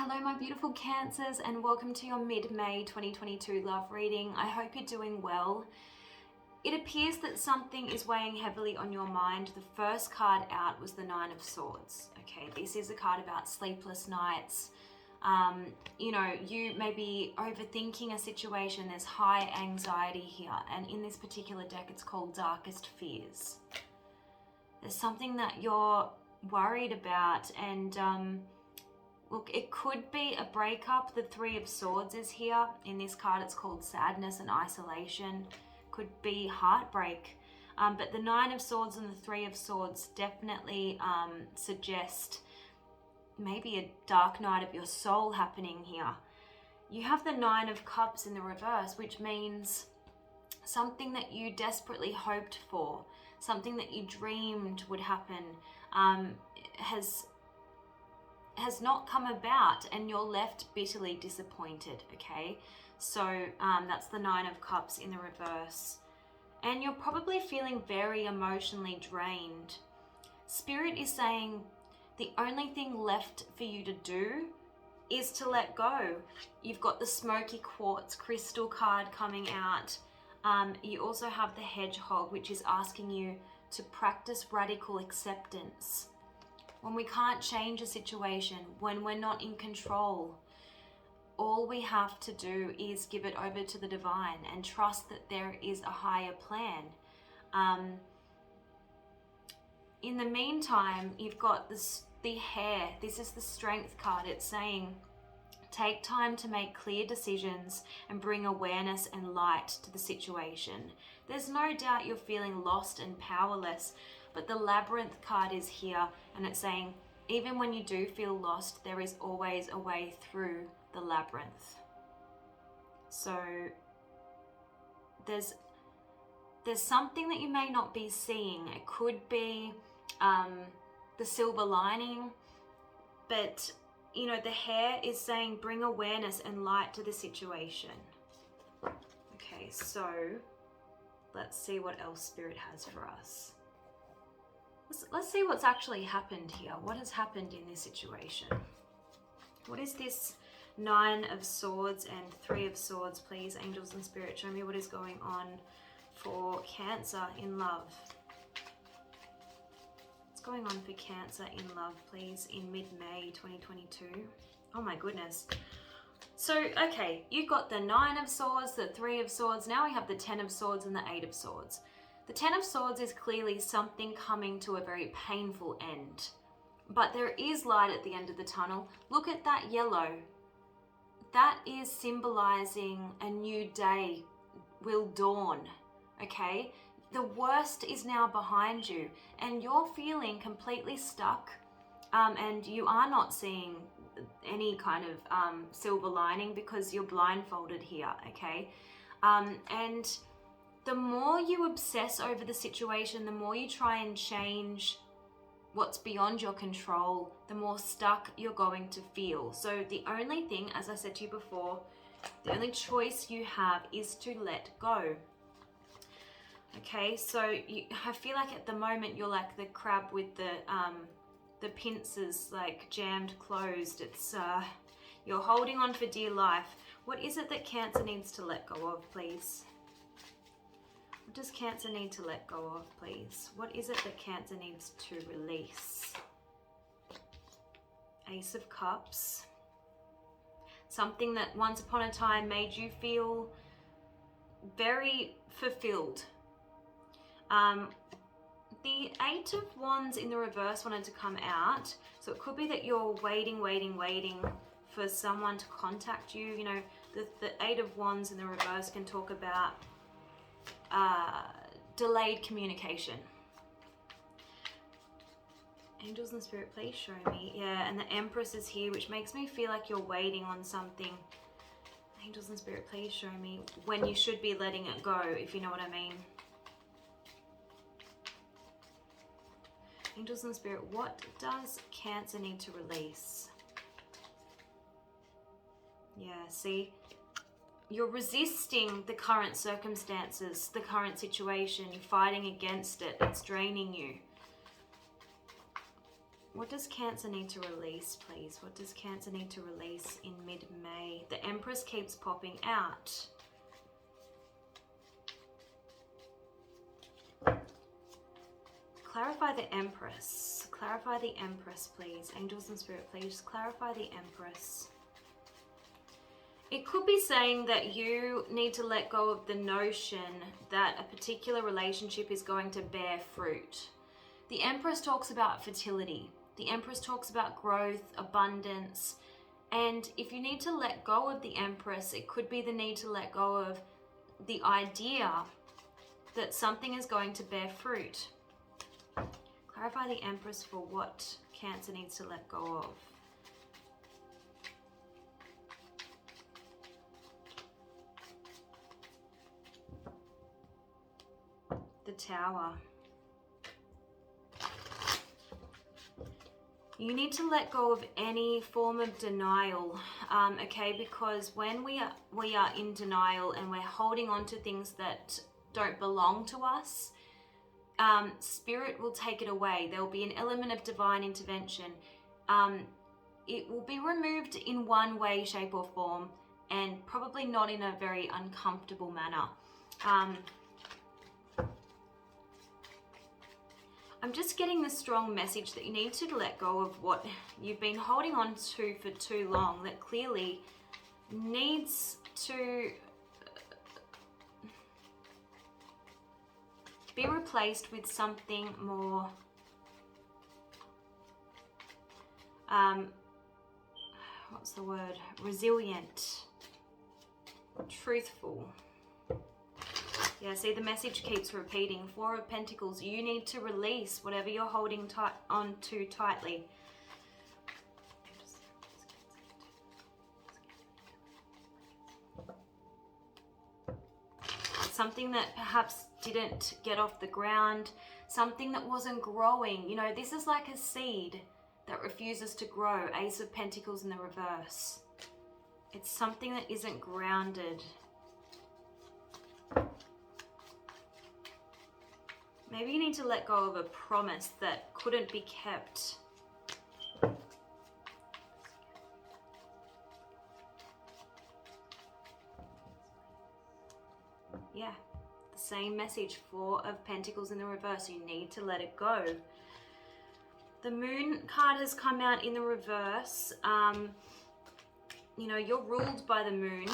Hello my beautiful Cancers, and welcome to your mid-May 2022 love reading. I hope you're doing well. It appears that something is weighing heavily on your mind. The first card out was the Nine of Swords. Okay, this is a card about sleepless nights. You may be overthinking a situation. There's high anxiety here, and in this particular deck it's called Darkest Fears. There's something that you're worried about, and look, it could be a breakup. The Three of Swords is here. In this card, it's called sadness and isolation. Could be heartbreak. But the Nine of Swords and the Three of Swords definitely suggest maybe a dark night of your soul happening here. You have the Nine of Cups in the reverse, which means something that you desperately hoped for, something that you dreamed would happen, has not come about, and you're left bitterly disappointed. Okay, so that's the Nine of Cups in the reverse, and you're probably feeling very emotionally drained. Spirit is saying the only thing left for you to do is to let go. You've got the smoky quartz crystal card coming out. You also have the hedgehog, which is asking you to practice radical acceptance. When we can't change a situation, when we're not in control, all we have to do is give it over to the divine and trust that there is a higher plan. In the meantime, you've got the Hare. This is the Strength card. It's saying, take time to make clear decisions and bring awareness and light to the situation. There's no doubt you're feeling lost and powerless, but the Labyrinth card is here, and it's saying even when you do feel lost, there is always a way through the labyrinth. So there's something that you may not be seeing. It could be the silver lining, but the Hare is saying bring awareness and light to the situation. Okay, so let's see what else Spirit has for us. Let's see what's actually happened here. What has happened in this situation? What is this Nine of Swords and Three of Swords, please? Angels and Spirit, show me what is going on for Cancer in love. What's going on for Cancer in love, please, in mid-May 2022? Oh my goodness. So, okay, you've got the Nine of Swords, the Three of Swords. Now we have the Ten of Swords and the Eight of Swords. The Ten of Swords is clearly something coming to a very painful end. But there is light at the end of the tunnel. Look at that yellow. That is symbolizing a new day will dawn, okay? The worst is now behind you, and you're feeling completely stuck, and you are not seeing any kind of silver lining because you're blindfolded here, okay? And the more you obsess over the situation, the more you try and change what's beyond your control, the more stuck you're going to feel. So the only thing, as I said to you before, the only choice you have is to let go. Okay, so I feel like at the moment you're like the crab with the pincers like jammed closed. It's you're holding on for dear life. What is it that Cancer needs to let go of, please? What does Cancer need to let go of, please? What is it that Cancer needs to release? Ace of Cups. Something that once upon a time made you feel very fulfilled. The Eight of Wands in the reverse wanted to come out. So it could be that you're waiting for someone to contact you. The Eight of Wands in the reverse can talk about delayed communication. Angels and Spirit, please show me. Yeah, and the Empress is here, which makes me feel like you're waiting on something. Angels and Spirit, please show me when you should be letting it go, if you know what I mean. Angels and Spirit, what does Cancer need to release? Yeah, see? You're resisting the current circumstances, the current situation. You're fighting against it. It's draining you. What does Cancer need to release, please? What does Cancer need to release in mid-May? The Empress keeps popping out. Clarify the Empress. Clarify the Empress, please. Angels and Spirit, please clarify the Empress. It could be saying that you need to let go of the notion that a particular relationship is going to bear fruit. The Empress talks about fertility. The Empress talks about growth, abundance. And if you need to let go of the Empress, it could be the need to let go of the idea that something is going to bear fruit. Clarify the Empress for what Cancer needs to let go of. The Tower. You need to let go of any form of denial, okay? Because when we are in denial and we're holding on to things that don't belong to us, Spirit will take it away. There will be an element of divine intervention. It will be removed in one way, shape, or form, and probably not in a very uncomfortable manner. I'm just getting the strong message that you need to let go of what you've been holding on to for too long, that clearly needs to be replaced with something more what's the word? Resilient, truthful. Yeah, see, the message keeps repeating. Four of Pentacles, you need to release whatever you're holding on too tightly. Something that perhaps didn't get off the ground, something that wasn't growing. You know, this is like a seed that refuses to grow. Ace of Pentacles in the reverse. It's something that isn't grounded. Maybe you need to let go of a promise that couldn't be kept. Yeah, the same message. Four of Pentacles in the reverse. You need to let it go. The Moon card has come out in the reverse. You know, you're ruled by the Moon.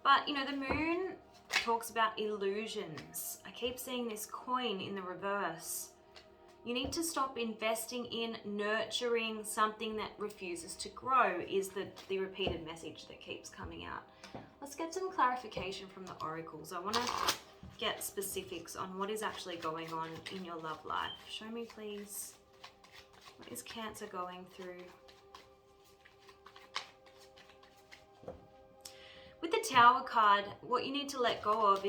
But, you know, the Moon talks about illusions. I keep seeing this coin in the reverse. You need to stop investing in nurturing something that refuses to grow, is the repeated message that keeps coming out. Let's get some clarification from the oracles. I want to get specifics on what is actually going on in your love life. Show me, please. What is Cancer going through? With the Tower card, what you need to let go of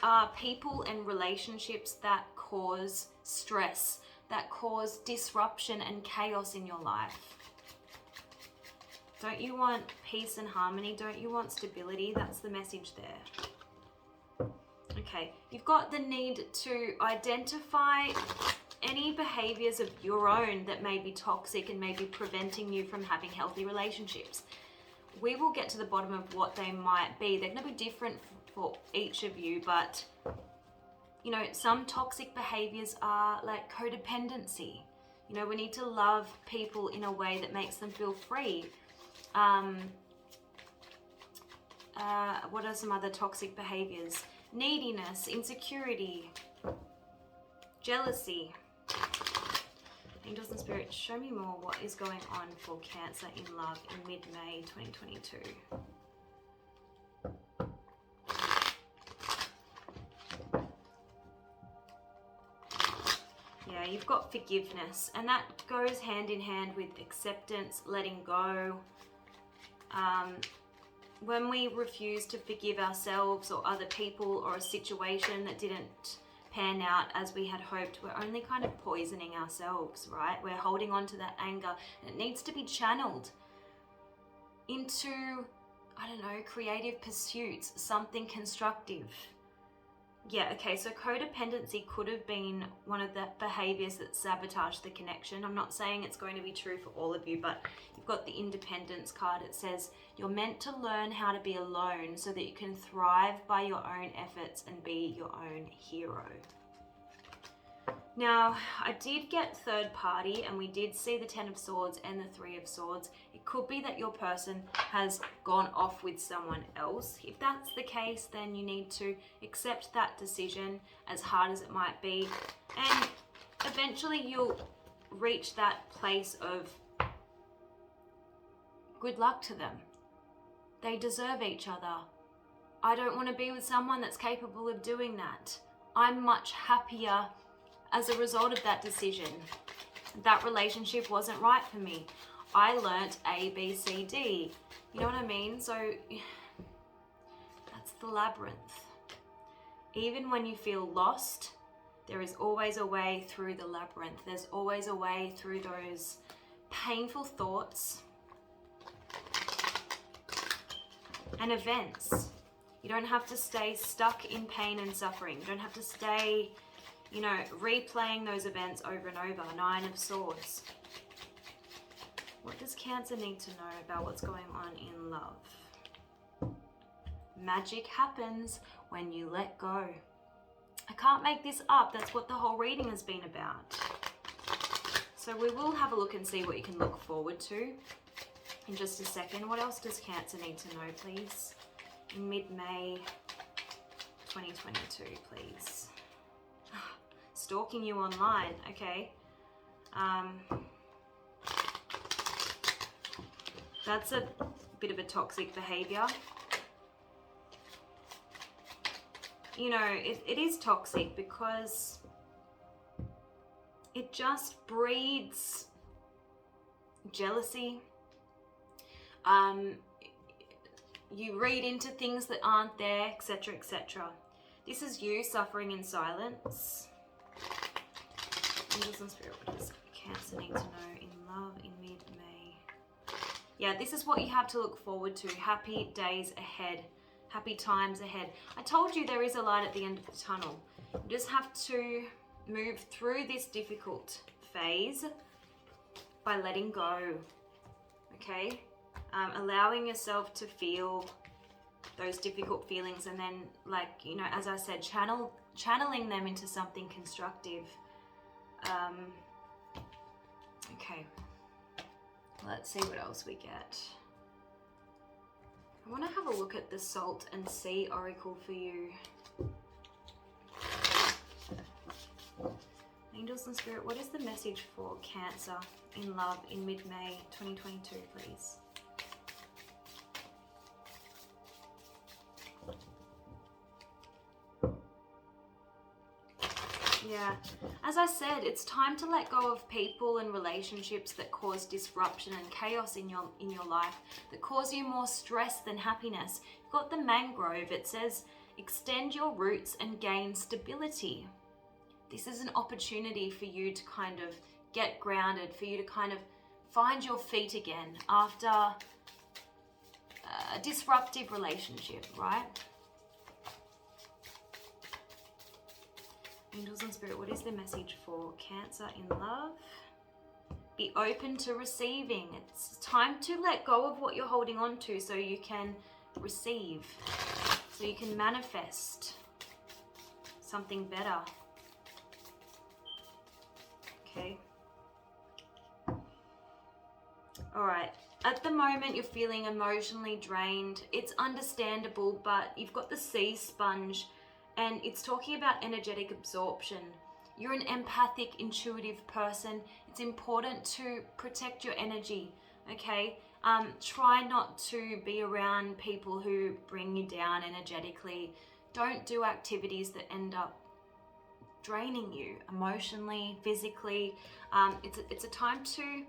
are people and relationships that cause stress, that cause disruption and chaos in your life. Don't you want peace and harmony? Don't you want stability? That's the message there. Okay, you've got the need to identify any behaviors of your own that may be toxic and may be preventing you from having healthy relationships. We will get to the bottom of what they might be. They're going to be different for each of you, but you know, some toxic behaviors are like codependency. You know, we need to love people in a way that makes them feel free. What are some other toxic behaviors? Neediness, insecurity, jealousy. Angels and Spirit, show me more. What is going on for Cancer in love in mid-May 2022? Yeah, you've got forgiveness, and that goes hand in hand with acceptance, letting go. When we refuse to forgive ourselves or other people or a situation that didn't pan out as we had hoped, we're only kind of poisoning ourselves, right? We're holding on to that anger, and it needs to be channeled into, I don't know, creative pursuits, something constructive. Yeah, okay, so codependency could have been one of the behaviors that sabotaged the connection. I'm not saying it's going to be true for all of you, but you've got the independence card. It says you're meant to learn how to be alone so that you can thrive by your own efforts and be your own hero. Now, I did get third party, and we did see the 10 of Swords and the 3 of Swords. It could be that your person has gone off with someone else. If that's the case, then you need to accept that decision, as hard as it might be, and eventually you'll reach that place of good luck to them. They deserve each other. I don't want to be with someone that's capable of doing that. I'm much happier as a result of that decision. That relationship wasn't right for me. I learnt A, B, C, D. You know what I mean? So that's the labyrinth. Even when you feel lost, there is always a way through the labyrinth. There's always a way through those painful thoughts and events. You don't have to stay stuck in pain and suffering. You don't have to stay, you know, replaying those events over and over. 9 of Swords. What does Cancer need to know about what's going on in love? Magic happens when you let go. I can't make this up. That's what the whole reading has been about. So we will have a look and see what you can look forward to in just a second. What else does Cancer need to know, please? In mid-May 2022, please. Stalking you online, okay. That's a bit of a toxic behavior. You know, it is toxic because it just breeds jealousy. You read into things that aren't there, etc., etc. This is you suffering in silence. Angels and Spirit, what does Cancer need to know in love in mid-May? Yeah, this is what you have to look forward to. Happy days ahead. Happy times ahead. I told you there is a light at the end of the tunnel. You just have to move through this difficult phase by letting go. Okay? Allowing yourself to feel those difficult feelings, and then, like, you know, as I said, channeling them into something constructive. Okay, let's see what else we get. I want to have a look at the Salt and Sea Oracle for you. Angels and Spirit, what is the message for Cancer in love in mid-May 2022, please? Yeah, as I said, it's time to let go of people and relationships that cause disruption and chaos in your life, that cause you more stress than happiness. You've got the Mangrove. It says, extend your roots and gain stability. This is an opportunity for you to kind of get grounded, for you to kind of find your feet again after a disruptive relationship, right? Angels and Spirit, what is the message for Cancer in love? Be open to receiving. It's time to let go of what you're holding on to so you can receive, so you can manifest something better. Okay. All right. At the moment, you're feeling emotionally drained. It's understandable, but you've got the sea sponge, and it's talking about energetic absorption. You're an empathic, intuitive person. It's important to protect your energy, okay? Try not to be around people who bring you down energetically. Don't do activities that end up draining you emotionally, physically. It's a time to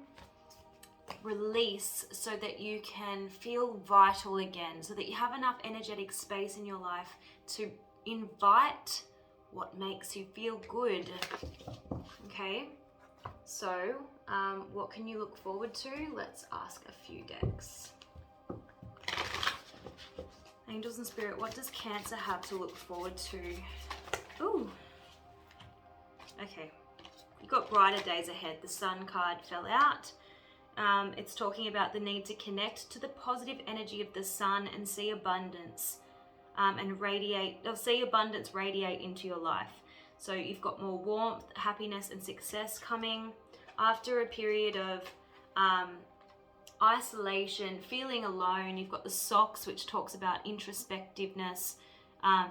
release so that you can feel vital again, so that you have enough energetic space in your life to invite what makes you feel good. Okay, so what can you look forward to? Let's ask a few decks. Angels and Spirit, what does Cancer have to look forward to Ooh. Okay. You've got brighter days ahead. The Sun card fell out. It's talking about the need to connect to the positive energy of the sun and see abundance see abundance radiate into your life. So you've got more warmth, happiness, and success coming after a period of isolation, feeling alone. You've got the Socks, which talks about introspectiveness,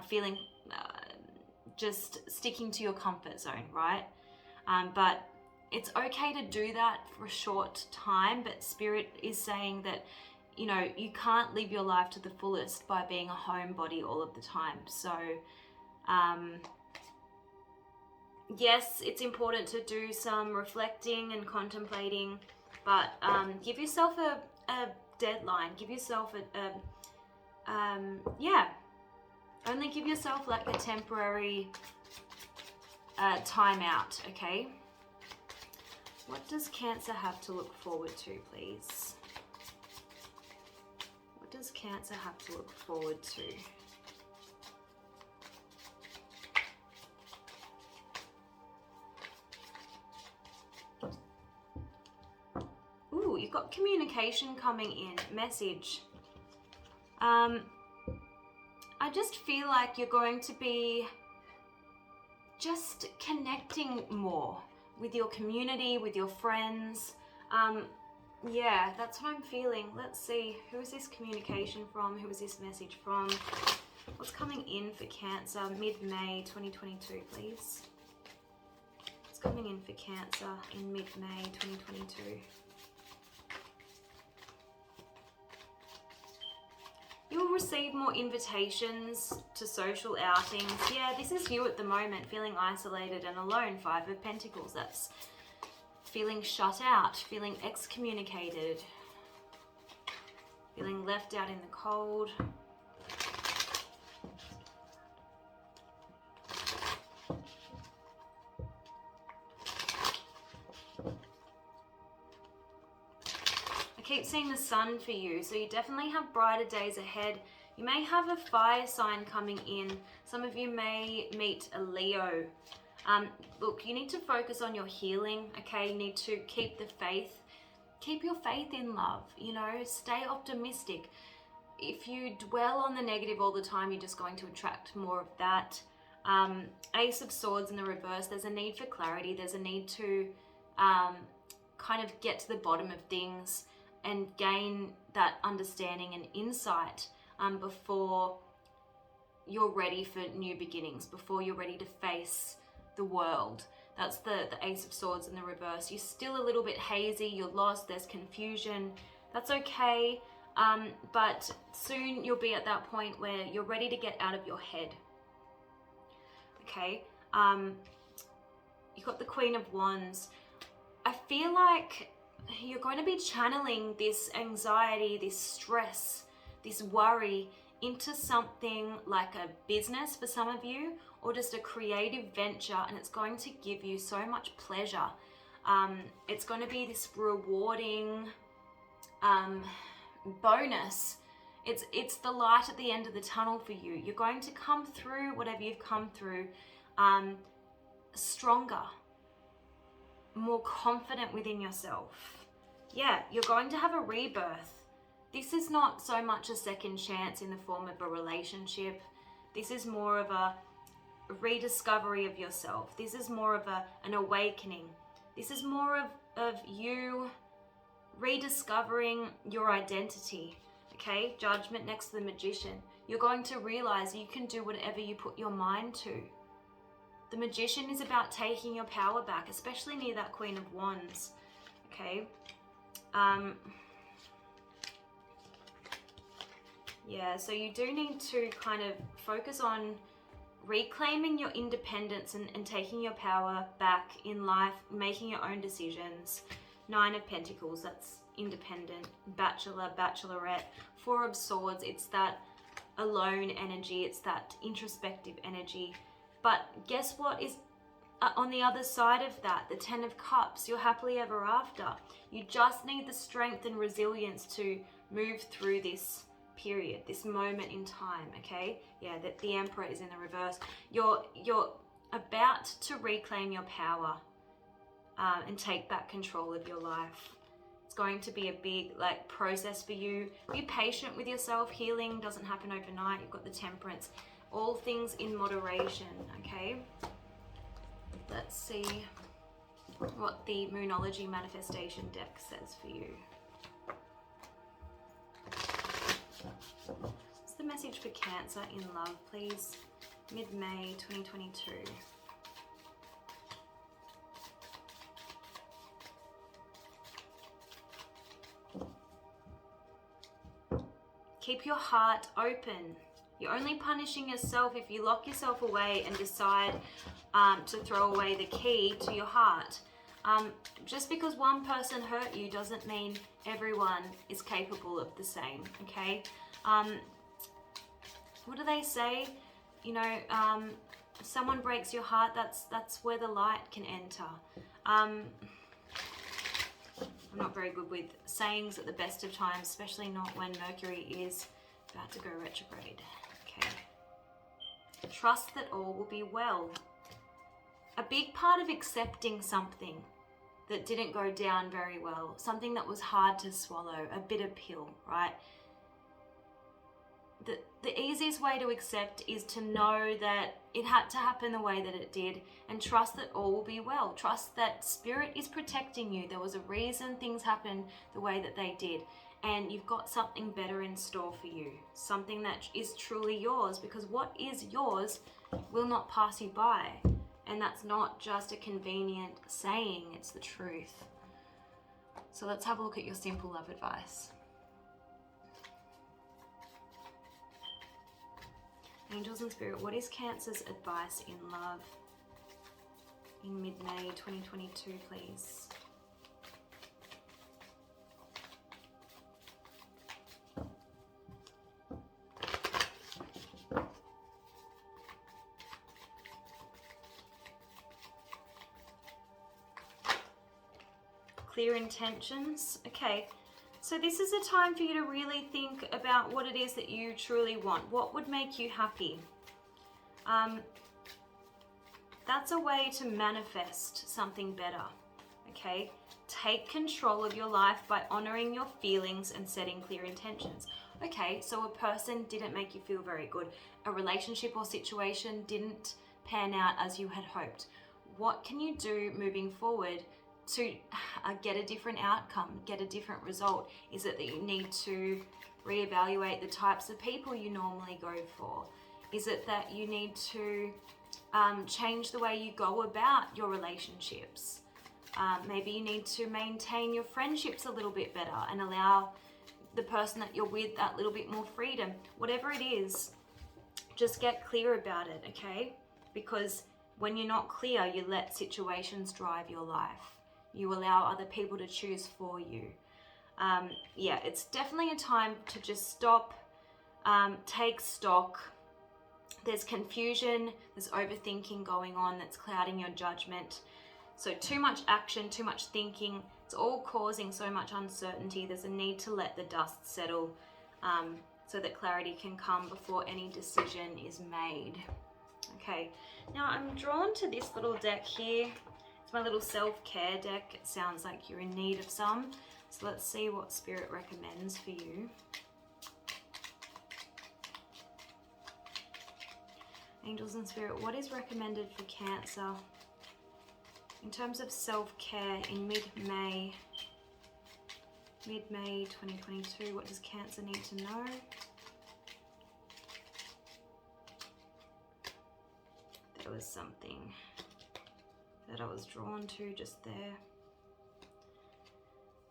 feeling just sticking to your comfort zone, right? But it's okay to do that for a short time, but Spirit is saying that, you know, you can't live your life to the fullest by being a homebody all of the time. So, yes, it's important to do some reflecting and contemplating, but give yourself a deadline. Give yourself only give yourself like a temporary time out, okay? What does Cancer have to look forward to, please? What does Cancer have to look forward to? Ooh, you've got communication coming in, message. I just feel like you're going to be just connecting more with your community, with your friends. Yeah, that's what I'm feeling. Let's see, who is this communication from? Who is this message from? What's coming in for Cancer mid-May 2022, please? What's coming in for Cancer in mid-May 2022? You'll receive more invitations to social outings. Yeah, this is you at the moment, feeling isolated and alone. 5 of Pentacles, that's feeling shut out, feeling excommunicated, feeling left out in the cold. Keep seeing the Sun for you, so you definitely have brighter days ahead. You may have a fire sign coming in. Some of you may meet a Leo. Look, you need to focus on your healing, okay? You need to keep the faith. Keep your faith in love, you know, stay optimistic. If you dwell on the negative all the time, you're just going to attract more of that. Ace of Swords in the reverse, there's a need for clarity. There's a need to kind of get to the bottom of things and gain that understanding and insight before you're ready for new beginnings, before you're ready to face the world. That's the Ace of Swords in the reverse. You're still a little bit hazy, you're lost, there's confusion. That's okay, but soon you'll be at that point where you're ready to get out of your head. Okay, you've got the Queen of Wands. I feel like you're going to be channeling this anxiety, this stress, this worry into something like a business for some of you, or just a creative venture, and it's going to give you so much pleasure. It's going to be this rewarding bonus. It's the light at the end of the tunnel for you. You're going to come through whatever you've come through stronger, more confident within yourself. Yeah, you're going to have a rebirth. This is not so much a second chance in the form of a relationship. This is more of a rediscovery of yourself. This is more of an awakening. This is more of you rediscovering your identity. Okay, Judgment next to the Magician. You're going to realize you can do whatever you put your mind to. The Magician is about taking your power back, especially near that Queen of Wands. Okay. Yeah, so you do need to kind of focus on reclaiming your independence and taking your power back in life, making your own decisions. 9 of Pentacles, that's independent. Bachelor, bachelorette. 4 of Swords, it's that alone energy, it's that introspective energy. But guess what is on the other side of that? The 10 of Cups, you're happily ever after. You just need the strength and resilience to move through this period, this moment in time, okay? Yeah, the Emperor is in the reverse. You're about to reclaim your power and take back control of your life. It's going to be a big process for you. Be patient with yourself. Healing doesn't happen overnight. You've got the Temperance. All things in moderation, okay? Let's see what the Moonology Manifestation deck says for you. What's the message for Cancer in love, please? Mid-May 2022. Keep your heart open. You're only punishing yourself if you lock yourself away and decide to throw away the key to your heart. Just because one person hurt you doesn't mean everyone is capable of the same, okay? What do they say? You know, if someone breaks your heart, that's where the light can enter. I'm not very good with sayings at the best of times, especially not when Mercury is about to go retrograde. Okay. Trust that all will be well. A big part of accepting something that didn't go down very well, something that was hard to swallow, a bitter pill, right? The easiest way to accept is to know that it had to happen the way that it did, and trust that all will be well. Trust that Spirit is protecting you. There was a reason things happened the way that they did, and you've got something better in store for you, something that is truly yours, because what is yours will not pass you by. And that's not just a convenient saying, it's the truth. So let's have a look at your simple love advice. Angels and Spirit, what is Cancer's advice in love in mid-May 2022, please? Clear intentions. Okay. So this is a time for you to really think about what it is that you truly want. What would make you happy? That's a way to manifest something better, okay? Take control of your life by honoring your feelings and setting clear intentions. Okay, so a person didn't make you feel very good. A relationship or situation didn't pan out as you had hoped. What can you do moving forward to get a different outcome, get a different result? Is it that you need to reevaluate the types of people you normally go for? Is it that you need to change the way you go about your relationships? Maybe you need to maintain your friendships a little bit better and allow the person that you're with that little bit more freedom. Whatever it is, just get clear about it, okay? Because when you're not clear, you let situations drive your life. You allow other people to choose for you. Yeah, it's definitely a time to just stop, take stock. There's confusion, there's overthinking going on that's clouding your judgment. So too much action, too much thinking, it's all causing so much uncertainty. There's a need to let the dust settle so that clarity can come before any decision is made. Okay, now I'm drawn to this little deck here. It's my little self-care deck. It sounds like you're in need of some. So let's see what Spirit recommends for you. Angels and Spirit, what is recommended for Cancer in terms of self-care in mid-May 2022? What does Cancer need to know? There was something that I was drawn to just there.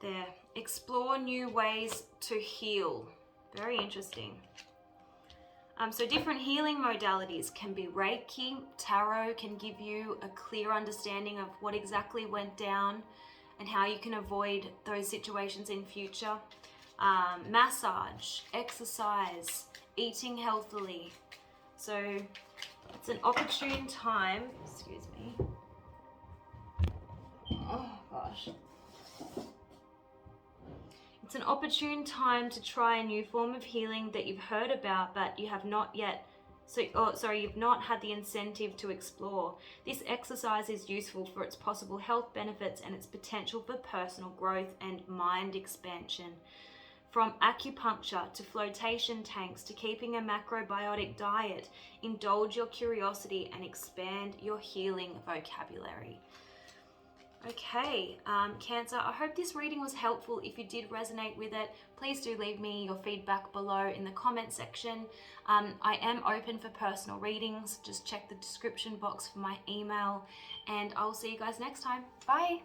There. Explore new ways to heal. Very interesting. So different healing modalities can be Reiki. Tarot can give you a clear understanding of what exactly went down and how you can avoid those situations in future. Massage, exercise, eating healthily. So it's an opportune time. Excuse me. Oh gosh. It's an opportune time to try a new form of healing that you've heard about but you have not yet you've not had the incentive to explore. This exercise is useful for its possible health benefits and its potential for personal growth and mind expansion. From acupuncture to flotation tanks to keeping a macrobiotic diet, indulge your curiosity and expand your healing vocabulary. Okay, Cancer, I hope this reading was helpful. If you did resonate with it, please do leave me your feedback below in the comment section. I am open for personal readings. Just check the description box for my email, and I'll see you guys next time. Bye!